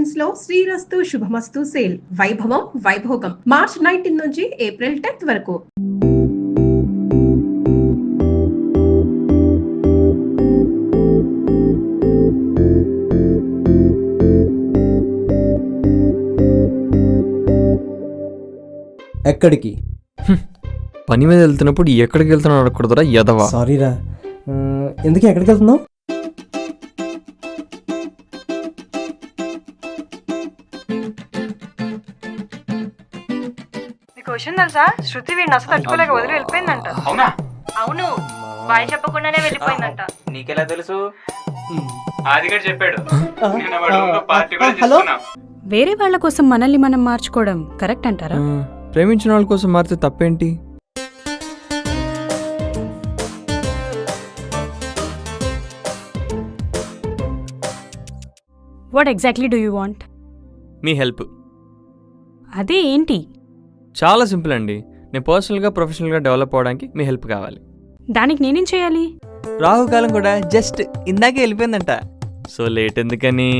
Collections లో శ్రీరస్తు శుభమస్తు sale వైభవం Vaibhogam March 19 నుంచి ఏప్రిల్ 10th వరకు. ఎక్కడికి? పని మీద వెళ్తున్నప్పుడు ఎక్కడికి వెళ్తున్నావు అడగకూడదురా యదవా. సారీరా. ఎందుకు ఎక్కడికి వెళ్తున్నావు? క్వశ్చన్ తెలుసా? శృతి వీడిని అసలు తట్టుకోలేక వదిలి వెళ్ళిపోయిందంట. అవునా? అవును, బాయ్ చెప్పకుండానే వెళ్ళిపోయిందంట. నీకెలా తెలుసు? ఆదిగడు చెప్పాడు. హలో, వేరే వాళ్ళ కోసం మనల్ని మనం మార్చుకోవడం కరెక్ట్ అంటారా? ప్రేమించిన వాళ్ళ కోసం మారితే తప్పేంటి? What exactly do you want? Me help. అదే ఏంటి? చాలా సింపుల్ అండి. నేను పర్సనల్గా ప్రొఫెషనల్గా డెవలప్ అవడానికి మీ హెల్ప్ కావాలి. దానికి నేనేం చేయాలి? రాహుకాలం కూడా జస్ట్ ఇందాకే వెళ్ళిపోయిందంట. సో లేట్ ఎందుకని?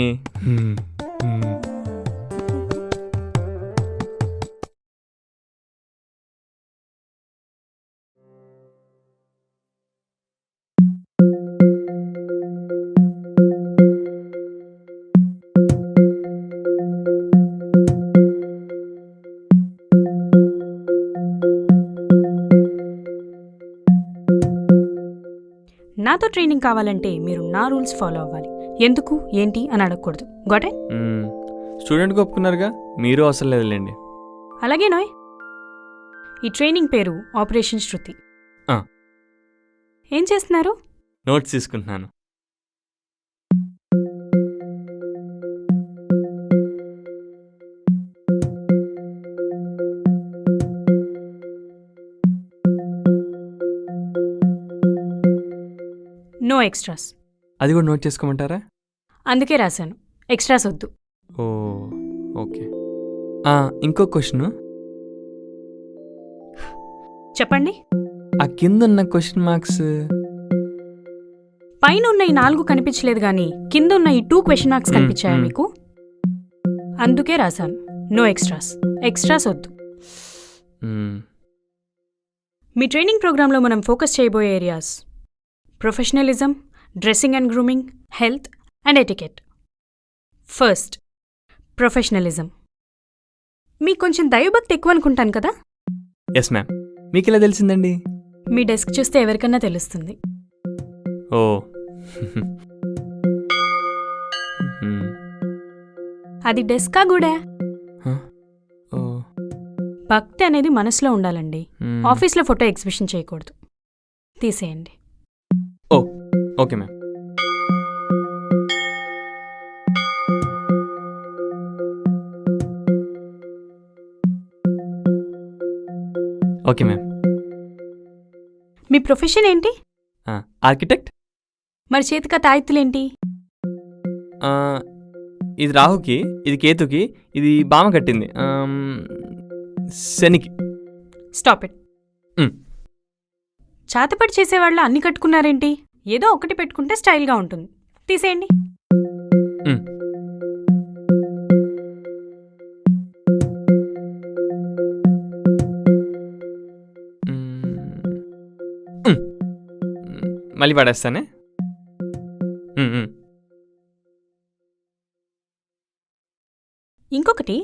నాతో ట్రైనింగ్ కావాలంటే మీరు నా రూల్స్ ఫాలో అవ్వాలి. ఎందుకు ఏంటి అని అడగకూడదు. గోటే? స్టూడెంట్కి ఒప్పుకున్నారుగా, మీరు అవసరం లేదులేండి. అలాగే నోయ్. ఈ ట్రైనింగ్ పేరు ఆపరేషన్ శృతి. ఏం చేస్తున్నారు? నోట్స్ తీసుకుంటున్నాను. No extras. అది కూడా నోట్ చేసుకోమంటారా? అందుకే రాశాను, ఎక్స్ట్రాస్ వద్దు. Oh okay. ఇంకో క్వశ్చన్. చెప్పండి. ఆ కింద ఉన్న క్వశ్చన్ మార్క్స్ పైన ఉన్న ఈ 4 కనిపించలేదు కానీ కింద ఉన్న ఈ 2 క్వశ్చన్ మార్క్స్ కనిపించాయా మీకు? అందుకే రాశాను నో ఎక్స్ట్రాస్. ఎక్స్ట్రాస్ వద్దు. మీ ట్రైనింగ్ ప్రోగ్రాంలో మనం ఫోకస్ చేయబోయే areas professionalism, dressing and grooming, health and etiquette. First, professionalism. మీకు కొంచెం దైవభక్తి ఎక్కువ అనుకుంటాను కదా? Yes ma'am. మీకు ఎలా తెలిసిందండి? మీ డెస్క్ చూస్తే ఎవరికన్నా తెలుస్తుంది. ఓ అది డెస్కా కూడా? ఓ భక్తి అనేది మనసులో ఉండాలండి. ఆఫీస్లో ఫోటో ఎగ్జిబిషన్ చేయకూడదు. తీసేయండి. Oh okay ma'am. Okay ma'am. మీ ప్రొఫెషన్ ఏంటి? ఆర్కిటెక్ట్. మరి చేతిక తాయిత్తులేంటి? ఇది రాహుకి, ఇది కేతుకి, ఇది బామ కట్టింది శనికి. Stop it. చాతపడి చేసేవాళ్ళ అన్ని కట్టుకున్నారేంటి? ఏదో ఒకటి పెట్టుకుంటే స్టైల్గా ఉంటుంది. తీసేయండి. మళ్ళీ పడేస్తానే. ఇంకొకటి,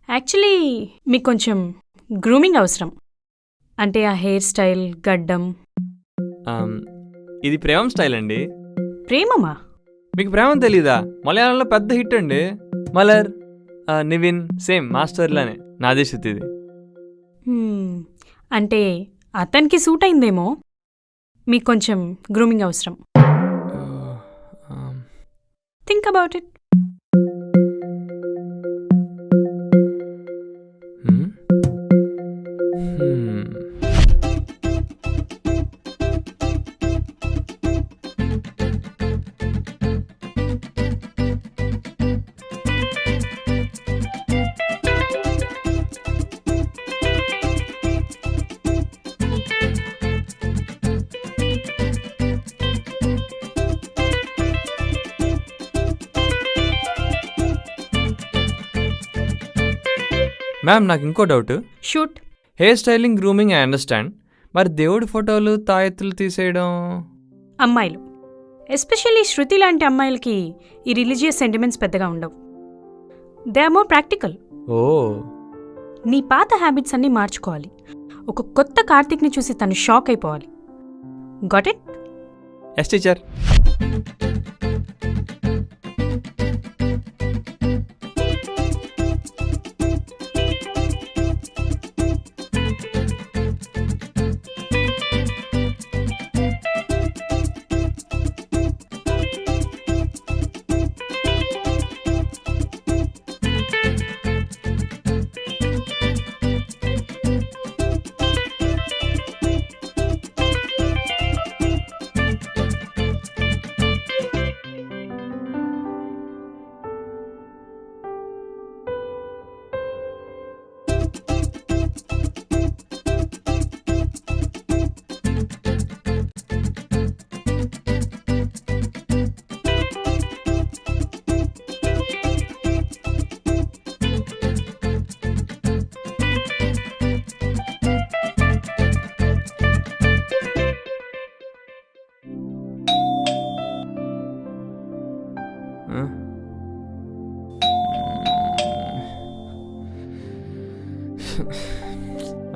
యాక్చువల్లీ మీకు కొంచెం గ్రూమింగ్ అవసరం. అంటే ఆ హెయిర్ స్టైల్, గడ్డం. ఇది ప్రేమం స్టైల్ అండి. ప్రేమమా? మీకు ప్రేమం తెలీదా? మలయాళంలో పెద్ద హిట్ అండి. మలర్, నివిన్, సేమ్ మాస్టర్లానే నాదే శృతి. ఇది అంటే అతనికి సూట్ అయిందేమో. మీకు కొంచెం గ్రూమింగ్ అవసరం. Think about it. మ్యామ్ నాకు ఇంకో doubt. Shoot. Hair styling, grooming I understand. మరి దేవుడి ఫోటోలు, తాయెత్తులు తీసేయడం? అమ్మాయిలు, ఎస్పెషల్లీ శృతి లాంటి అమ్మాయిలకి ఈ రిలీజియస్ సెంటిమెంట్స్ పెద్దగా ఉండవు. They are more practical. Oh, నీ పాత హ్యాబిట్స్ అన్నీ మార్చుకోవాలి. ఒక కొత్త కార్తీక్ని చూసి తను షాక్ అయిపోవాలి. Got it? Yes teacher.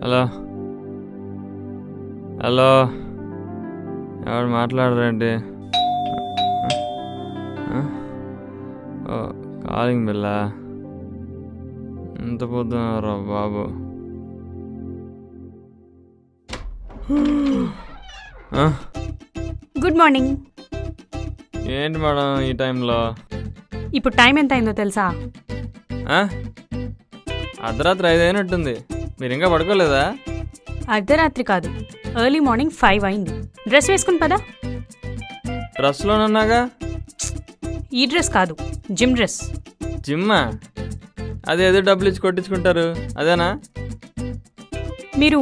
Hello hello, ఎవరు మాట్లాడరండి? ఓ, కాలింగ్ బిల్లా? ఎంత పొద్దున్నారా బాబు? Good morning. ఏంటి మేడం ఈ టైంలో? ఇప్పుడు టైం ఎంత అయిందో తెలుసా? అర్ధరాత్రి 5 అయినట్టుంది. మీరు ఇంకా పడుకోలేదా? అర్ధరాత్రి కాదు, ఎర్లీ మార్నింగ్ 5 అయింది. డ్రెస్ వేసుకుని పదా. డ్రెస్లోనన్నాగా? ఈ డ్రెస్ కాదు, జిమ్ డ్రెస్. జిమ్మా? అదేదో డబ్బులు ఇచ్చి కొట్టించుకుంటారు, అదేనా? మీరు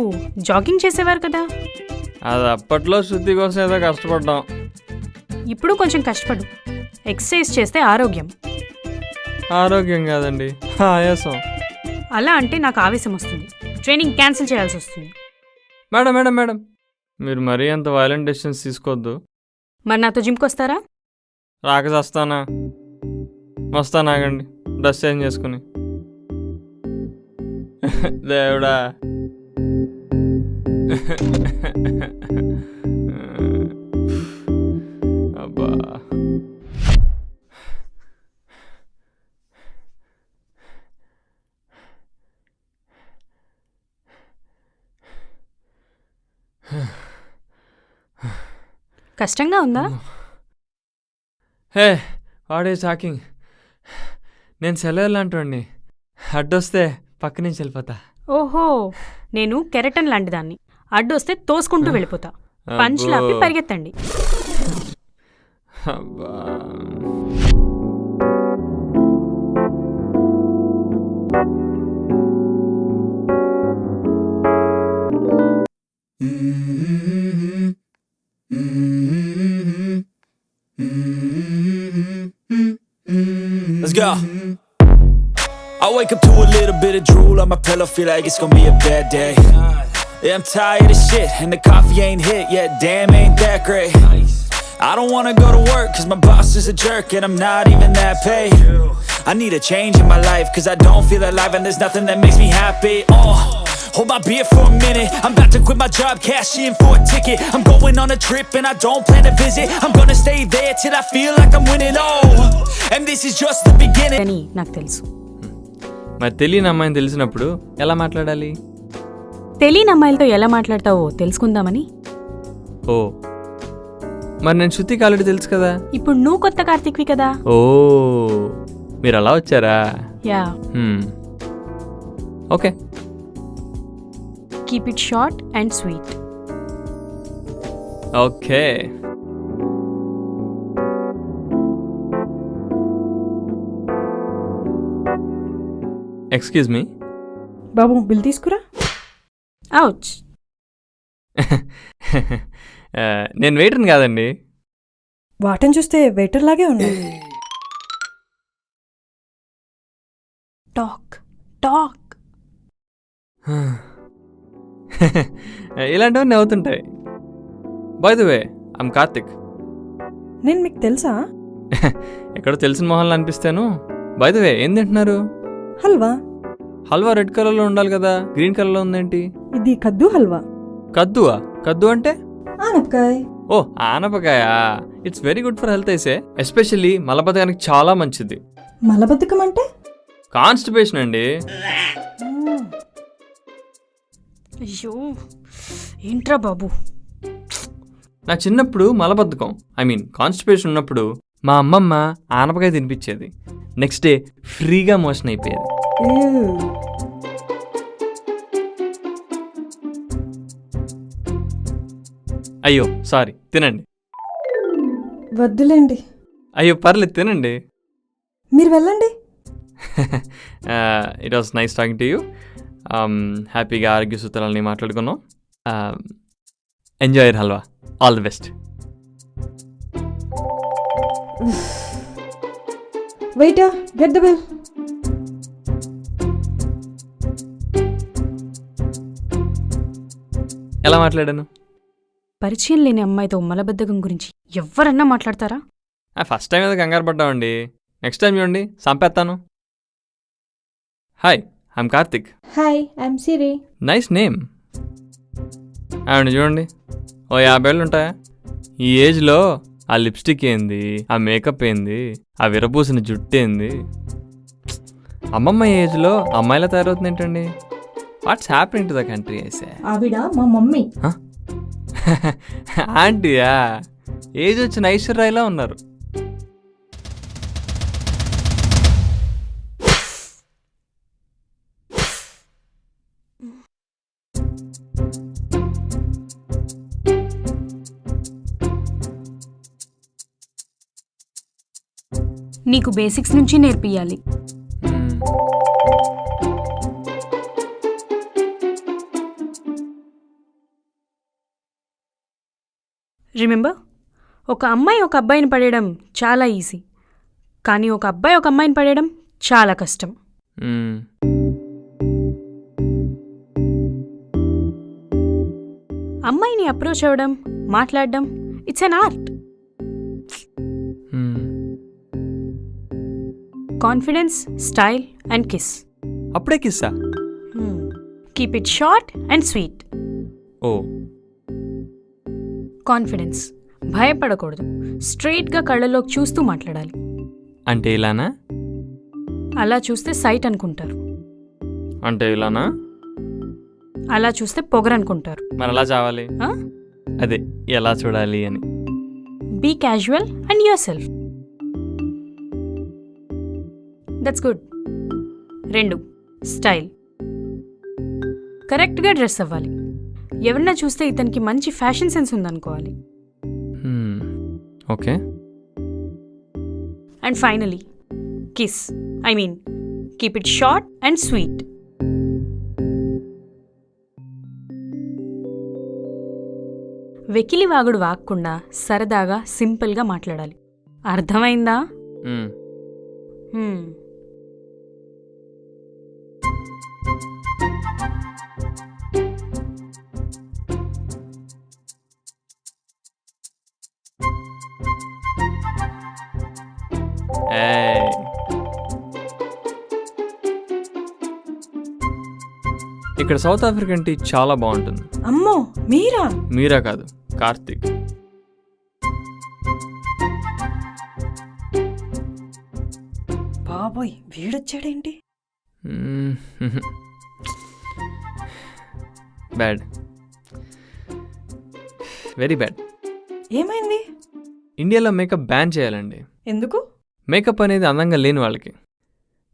జాగింగ్ చేసేవారు కదా? అది అప్పట్లో శుద్ధి కోసం ఏదో కష్టపడ్డాం. ఇప్పుడు కొంచెం కష్టపడు. ఎక్సర్సైజ్ చేస్తే ఆరోగ్యం. ఆరోగ్యం కాదండి, ఆయాసం. అలా అంటే నాకు ఆవేశం వస్తుంది. ట్రైనింగ్ క్యాన్సిల్ చేయాల్సి వస్తుంది. మేడం మేడం మేడం, మీరు మరీ అంత వైలెంట్ డెసిషన్స్ తీసుకోవద్దు. మరి నాతో జిమ్కి వస్తారా? రాక వస్తానా? వస్తానాగండి, డ్రెస్ చేంజ్ చేసుకుని. దేవుడా. అబ్బా. కష్టంగా ఉందా? హే, వాట్ ఈస్ టాకింగ్? నేను సెలవు లాంటివాడిని. అడ్డొస్తే పక్క నుంచి వెళ్ళిపోతా. ఓహో, నేను కెరటన్ లాంటి దాన్ని. అడ్డొస్తే తోసుకుంటూ వెళ్ళిపోతా. పంచ్లాపి పరిగెత్తండి. అబ్బా. Let's go. I wake up to a little bit of drool on my pillow, feel like it's gonna be a bad day. Yeah, I'm tired of shit and the coffee ain't hit yet, damn ain't that great. I don't wanna go to work cause my boss is a jerk and I'm not even that paid. I need a change in my life cause I don't feel alive and there's nothing that makes me happy. Hold my beer for a minute, I'm about to quit my job, cash in for a ticket. I'm going on a trip and I don't plan to visit. I'm gonna stay there till I feel like I'm winning, and this is just the beginning. అని నాకు తెలుసు. మరి తెలియని అమ్మాయిని తెలిసినప్పుడు ఎలా మాట్లాడాలి? తెలియని అమ్మాయిలతో ఎలా మాట్లాడతావో తెలుసుకుందామని. ఓ, మరి నేను శృతికి ఆల్రెడీ తెలుసు కదా. ఇప్పుడు నువ్వు కొత్త కార్తీక్వి కదా. ఓ, మీరు అలా వచ్చారా? Yeah. Okay. Keep it short and sweet. Okay. Excuse me. Babu bill తీసుకురా. అవుచ్. నేను వెయిటర్ని కాదండి. వాటని చూస్తే వెయిటర్ లాగే ఉన్నాడు. Talk talk. ఇలాంటివన్నీ అవుతుంటాయి. By the way I'm Karthik. నేను మీకు తెలుసా? ఎక్కడో తెలిసిన మొహాల్లో అనిపిస్తాను. బై ద వే ఏం తింటున్నారు? హల్వా. హల్వా రెడ్ కలర్లో ఉండాలి కదా, గ్రీన్ కలర్లో ఉందేంటి? ఇది కద్దు హల్వా. కద్దువా? కద్దు అంటే? ఆనపకాయ. ఓ ఆనపకాయ. It's very good for health అయితే, ఎస్పెషల్లీ మలబద్ధకానికి చాలా మంచిది. మలబద్ధకం అంటే? కాన్స్టిపేషన్ అండి. అయ్యో ఏంట్రా బాబు. నా చిన్నప్పుడు మలబద్ధకం కాన్స్టిపేషన్ ఉన్నప్పుడు మా అమ్మమ్మ ఆనపకాయ తినిపించేది. నెక్స్ట్ డే ఫ్రీగా మోషన్ అయిపోయేది. అయ్యో సారీ, తినండి. వద్దులేండి. అయ్యో పర్లేదు, తినండి. మీరు వెళ్ళండి. It was nice talking to you. హ్యాపీగా ఆరోగ్య సూత్రాలని మాట్లాడుకున్నాం. Enjoy your halwa. All the best. Waiter, get the bill. ఎలా మాట్లాడాను? పరిచయం లేని అమ్మాయితో మలబద్ధకం గురించి ఎవరన్నా మాట్లాడతారా? ఫస్ట్ టైం ఏదో కంగారు పడ్డామండి. నెక్స్ట్ టైం చూడండి సంపేస్తాను. Hi, I'm Karthik. Hi, I'm Siri. Nice name. ఆవిడ చూడండి, ఓ 50 ఏళ్ళు ఉంటాయా? ఈ ఏజ్లో ఆ లిప్స్టిక్ ఏంది, ఆ మేకప్ ఏంది, ఆ విరబూసిన జుట్టు ఏంది? అమ్మమ్మ ఏజ్లో అమ్మాయిలా తయారవుతుంది ఏంటండి? What's happening to the country ఐసే? ఆవిడ మా మమ్మీ. ఆంటీయా? ఏజ్ వచ్చిన ఐశ్వర్యాలా ఉన్నారు. నీకు బేసిక్స్ నుంచి నేర్పియాలి. రిమెంబర్, ఒక అమ్మాయి ఒక అబ్బాయిని పడేయడం చాలా ఈజీ, కానీ ఒక అబ్బాయి ఒక అమ్మాయిని పడేయడం చాలా కష్టం. అమ్మాయిని అప్రోచ్ అవ్వడం, మాట్లాడడం, it's an art. Confidence, style and kiss. అప్పుడే కిస్సా? Keep it short and sweet. Oh. Confidence, భయపడకూడదు. స్ట్రెయిట్గా కళ్ళలోకి చూస్తూ మాట్లాడాలి. అంటే ఇలానా? అలా చూస్తే సైట్ అనుకుంటారు. అంటే ఇలానా? అలా చూస్తే పొగరనుకుంటారు. మరి ఎలా చావాలి? అదే ఎలా చూడాలి అని. Be casual and yourself. That's good. 2, style. కరెక్ట్గా డ్రెస్ అవ్వాలి. ఎవరన్నా చూస్తే ఇతనికి మంచి ఫ్యాషన్ సెన్స్ ఉందనుకోవాలి. Okay. And finally kiss. Keep it short and sweet. వెకిలి వాగుడు వాగకుండా సరదాగా సింపుల్గా మాట్లాడాలి. అర్థమైందా? ఇక్కడ సౌత్ ఆఫ్రికన్ టీ చాలా బాగుంటుంది. అమ్మో, మీరా? మీరా కాదు, కార్తిక్. బాబోయ్, వీడొచ్చాడేంటి? Bad, very bad. ఏమైంది? ఇండియాలో మేకప్ బ్యాన్ చేయాలండి. ఎందుకు? మేకప్ అనేది అందంగా లేని వాళ్ళకి.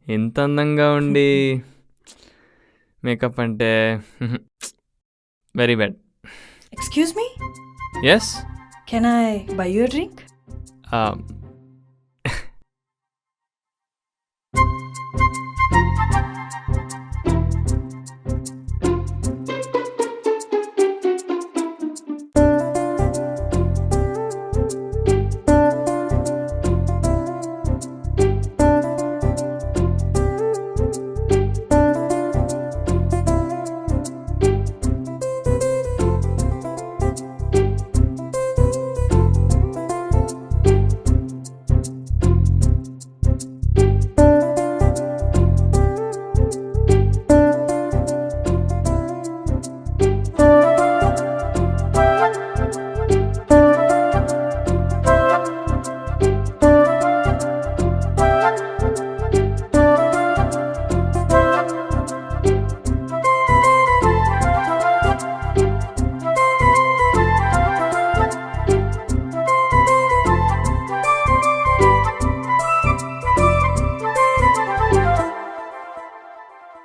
ఎంత అందంగా ఉండి మేకప్ అంటే very bad. Excuse me. Yes, can I buy you drink?